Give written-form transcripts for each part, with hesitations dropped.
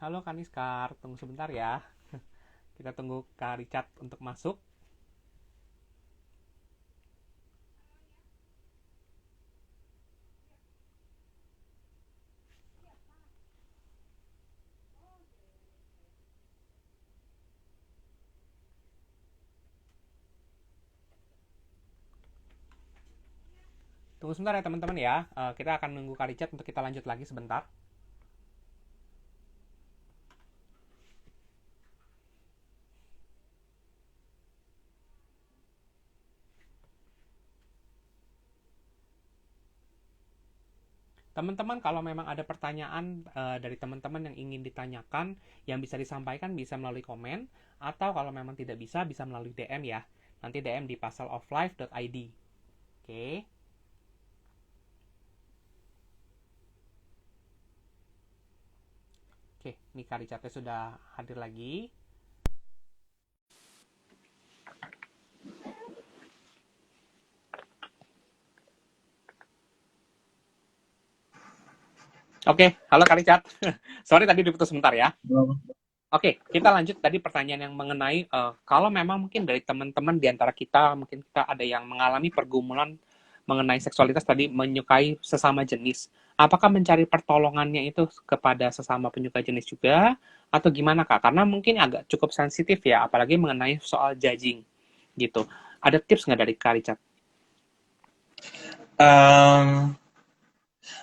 Halo Kaniskar, tunggu sebentar ya. Kita tunggu Kak Richard untuk masuk. Tunggu sebentar ya teman-teman ya. Kita akan nunggu Kak Richard untuk kita lanjut lagi sebentar. Teman-teman, kalau memang ada pertanyaan dari teman-teman yang ingin ditanyakan, yang bisa disampaikan bisa melalui komen, atau kalau memang tidak bisa, bisa melalui DM ya. Nanti DM di puzzleoflife.id. Oke. Oke, ini Kak Richardnya sudah hadir lagi. Oke, halo Kak Richard. Sorry tadi diputus sebentar ya. Oke, kita lanjut tadi pertanyaan yang mengenai kalau memang mungkin dari teman-teman di antara kita, mungkin kita ada yang mengalami pergumulan mengenai seksualitas tadi, menyukai sesama jenis. Apakah mencari pertolongannya itu kepada sesama penyuka jenis juga, atau gimana Kak? Karena mungkin agak cukup sensitif ya, apalagi mengenai soal judging gitu. Ada tips nggak dari Kak Richard? Em,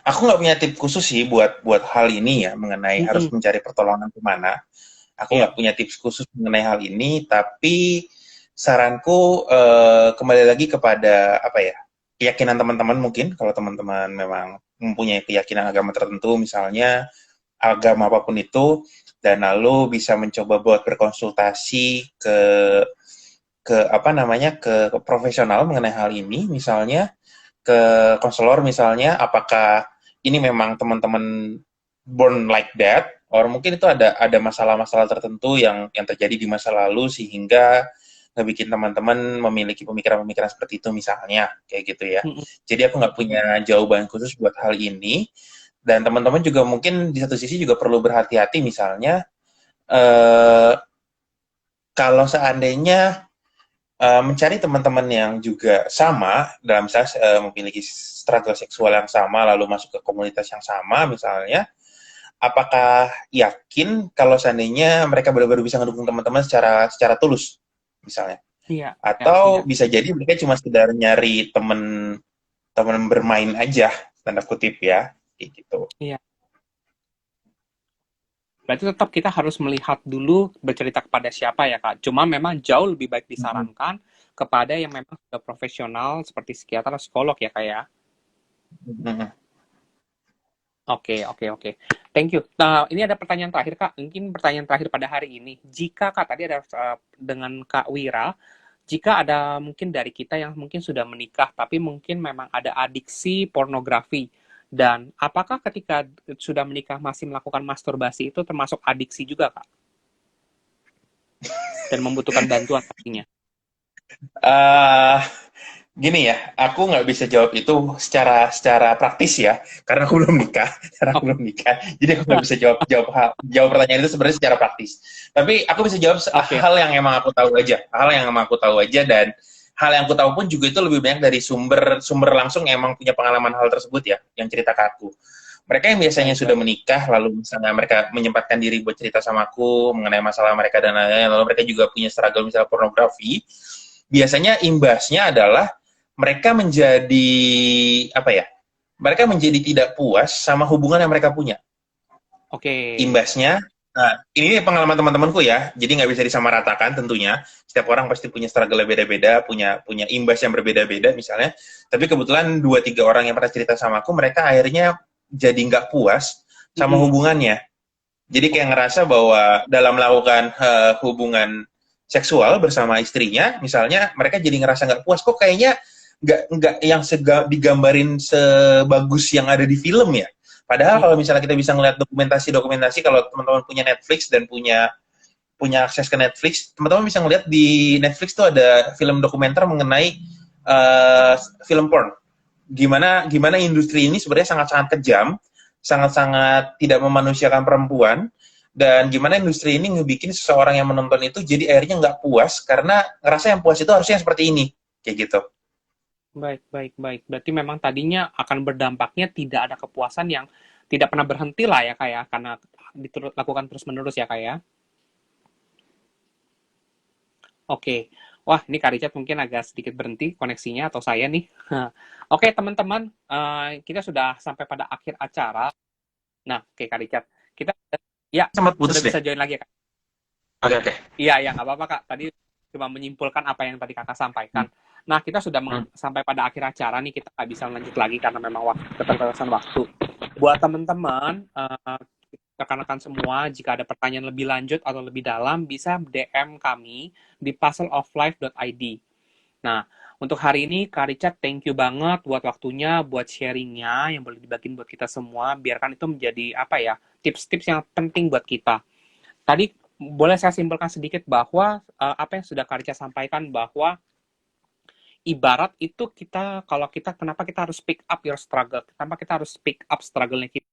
aku nggak punya tip khusus sih buat buat hal ini ya mengenai harus Mm-mm. mencari pertolongan kemana. Aku Iya, nggak punya tips khusus mengenai hal ini, tapi saranku kembali lagi kepada apa ya keyakinan teman-teman mungkin kalau teman-teman memang mempunyai keyakinan agama tertentu, misalnya agama apapun itu, dan lalu bisa mencoba buat berkonsultasi ke apa namanya ke profesional mengenai hal ini, misalnya ke konselor misalnya, apakah ini memang teman-teman born like that, or mungkin itu ada masalah-masalah tertentu yang terjadi di masa lalu sehingga ngebikin teman-teman memiliki pemikiran-pemikiran seperti itu misalnya, kayak gitu ya. mm-mm. Jadi aku nggak punya jawaban khusus buat hal ini, dan teman-teman juga mungkin di satu sisi juga perlu berhati-hati misalnya eh, kalau seandainya mencari teman-teman yang juga sama dalam misalnya memiliki struggle seksual yang sama lalu masuk ke komunitas yang sama misalnya, apakah yakin kalau seandainya mereka benar-benar bisa mendukung teman-teman secara secara tulus misalnya, Iya, ya, iya, atau bisa jadi mereka cuma sekedar nyari teman teman bermain aja, tanda kutip ya, kayak gitu. iya. Berarti tetap kita harus melihat dulu bercerita kepada siapa ya Kak. Cuma memang jauh lebih baik disarankan kepada yang memang sudah profesional seperti psikiater atau psikolog ya Kak ya. Oke, oke, oke. Thank you. Nah, ini ada pertanyaan terakhir Kak. Mungkin pertanyaan terakhir pada hari ini. Jika Kak tadi ada dengan Kak Wira, jika ada mungkin dari kita yang mungkin sudah menikah tapi mungkin memang ada adiksi pornografi, dan apakah ketika sudah menikah masih melakukan masturbasi itu termasuk adiksi juga Kak? Dan membutuhkan bantuan pastinya. uh, Gini ya, aku nggak bisa jawab itu secara secara praktis ya, karena aku belum nikah, karena aku Oke. belum nikah. Jadi aku nggak bisa jawab jawab jawab pertanyaan itu sebenarnya secara praktis. Tapi aku bisa jawab Oke. hal yang emang aku tahu aja, hal yang emang aku tahu aja, dan hal yang aku tahu pun juga itu lebih banyak dari sumber sumber langsung yang emang punya pengalaman hal tersebut ya, yang cerita ke aku. Mereka yang biasanya Baik, sudah baik. menikah, lalu misalnya mereka menyempatkan diri buat cerita sama aku mengenai masalah mereka dan lain-lain, lalu mereka juga punya struggle misalnya pornografi, biasanya imbasnya adalah mereka menjadi apa ya? Mereka menjadi tidak puas sama hubungan yang mereka punya. Oke. Imbasnya, nah ini pengalaman teman-temanku ya, jadi nggak bisa disamaratakan tentunya. Setiap orang pasti punya struggle beda-beda, punya punya imbas yang berbeda-beda misalnya. Tapi kebetulan dua tiga orang yang pernah cerita sama aku, mereka akhirnya jadi nggak puas sama Mm-mm. hubungannya. Jadi kayak Oke. ngerasa bahwa dalam melakukan hubungan seksual bersama istrinya, misalnya mereka jadi ngerasa nggak puas, kok kayaknya nggak yang digambarin sebagus yang ada di film ya. Padahal kalau Mm-mm. misalnya kita bisa ngeliat dokumentasi kalau teman-teman punya Netflix dan punya punya akses ke Netflix, teman-teman bisa ngeliat di Netflix tuh ada film dokumenter mengenai uh, film porn. Gimana gimana industri ini sebenarnya sangat-sangat kejam, sangat-sangat tidak memanusiakan perempuan, dan gimana industri ini ngebikin seseorang yang menonton itu jadi akhirnya nggak puas karena ngerasa yang puas itu harusnya yang seperti ini, kayak gitu. Baik, baik, baik. Berarti memang tadinya akan berdampaknya tidak ada kepuasan yang tidak pernah berhenti lah ya, kayak karena lakukan terus-menerus ya, kayak. Oke. Wah, ini Kak Richard mungkin agak sedikit berhenti koneksinya atau saya nih. Oke, teman-teman, kita sudah sampai pada akhir acara. Nah, oke Kak Richard, kita ya Sempat sudah putus deh. bisa join lagi ya, Kak. Oke, oke. Iya, ya nggak apa-apa Kak. Tadi cuma menyimpulkan apa yang tadi Kakak sampaikan. Nah, kita sudah sampai pada akhir acara nih, kita nggak bisa lanjut lagi karena memang keterbatasan waktu. Buat teman-teman, rekan-rekan semua, jika ada pertanyaan lebih lanjut atau lebih dalam, bisa DM kami di puzzleoflife.id. Nah, untuk hari ini, Kak Richard, thank you banget buat waktunya, buat sharingnya, yang boleh dibagiin buat kita semua. Biarkan itu menjadi, apa ya, tips-tips yang penting buat kita. Tadi, boleh saya simpulkan sedikit bahwa, apa yang sudah Kak Richard sampaikan, bahwa ibarat itu kita, kalau kita, kenapa kita harus pick up your struggle? Kenapa kita harus pick up struggle-nya kita?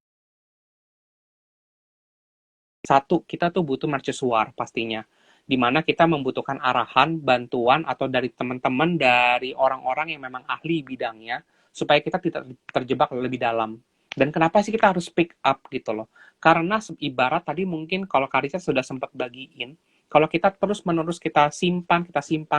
Satu, kita tuh butuh mercusuar pastinya. Di mana kita membutuhkan arahan, bantuan, atau dari teman-teman, dari orang-orang yang memang ahli bidangnya, supaya kita tidak terjebak lebih dalam. Dan kenapa sih kita harus pick up gitu loh? Karena ibarat tadi mungkin kalau Karisa sudah sempat bagiin, kalau kita terus-menerus kita simpan,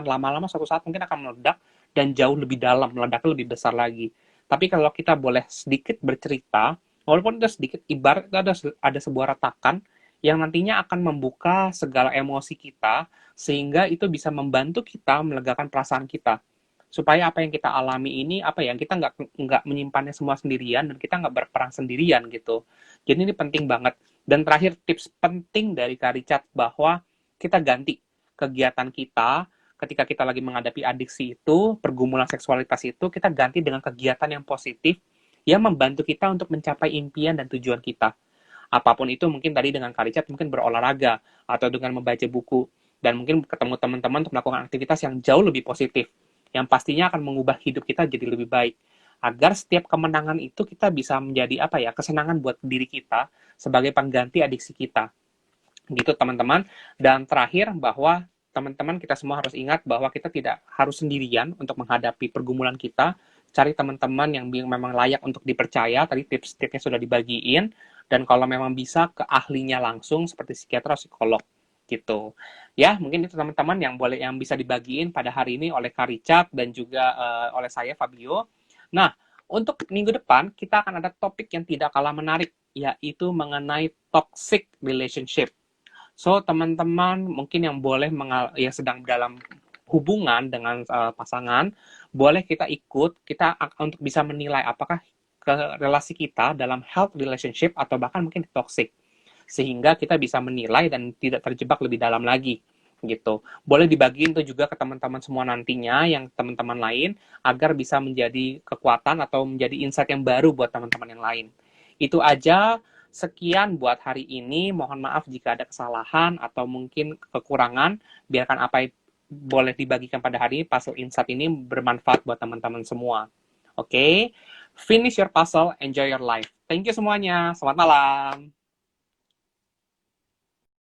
lama-lama suatu saat mungkin akan meledak dan jauh lebih dalam, meledaknya lebih besar lagi. Tapi kalau kita boleh sedikit bercerita, walaupun itu sedikit, ibarat itu ada sebuah retakan yang nantinya akan membuka segala emosi kita, sehingga itu bisa membantu kita melegakan perasaan kita. Supaya apa yang kita alami ini, apa ya, kita nggak menyimpannya semua sendirian, dan kita nggak berperang sendirian gitu. Jadi ini penting banget. Dan terakhir, tips penting dari Kak Richard, bahwa kita ganti kegiatan kita, ketika kita lagi menghadapi adiksi itu, pergumulan seksualitas itu, kita ganti dengan kegiatan yang positif, yang membantu kita untuk mencapai impian dan tujuan kita. Apapun itu, mungkin tadi dengan Kak Richard mungkin berolahraga atau dengan membaca buku, dan mungkin ketemu teman-teman untuk melakukan aktivitas yang jauh lebih positif, yang pastinya akan mengubah hidup kita jadi lebih baik, agar setiap kemenangan itu kita bisa menjadi apa ya, kesenangan buat diri kita sebagai pengganti adiksi kita gitu teman-teman. Dan terakhir, bahwa teman-teman kita semua harus ingat bahwa kita tidak harus sendirian untuk menghadapi pergumulan kita. Cari teman-teman yang memang layak untuk dipercaya, tadi tips-tipsnya sudah dibagiin, dan kalau memang bisa ke ahlinya langsung seperti psikiater atau psikolog gitu. Ya, mungkin itu teman-teman yang bisa dibagiin pada hari ini oleh Kak Richard dan juga oleh saya Fabio. Nah, untuk minggu depan kita akan ada topik yang tidak kalah menarik, yaitu mengenai toxic relationship. So, teman-teman mungkin yang boleh yang sedang dalam hubungan dengan pasangan, boleh kita ikut, kita untuk bisa menilai apakah relasi kita dalam health relationship atau bahkan mungkin toxic. Sehingga kita bisa menilai dan tidak terjebak lebih dalam lagi gitu. Boleh dibagiin tuh juga ke teman-teman semua nantinya, yang teman-teman lain, agar bisa menjadi kekuatan atau menjadi insight yang baru buat teman-teman yang lain. Itu aja. Sekian buat hari ini. Mohon maaf jika ada kesalahan atau mungkin kekurangan. Biarkan apa yang boleh dibagikan pada hari ini, puzzle insight ini bermanfaat buat teman-teman semua. Oke? Finish your puzzle, enjoy your life. Thank you semuanya. Selamat malam.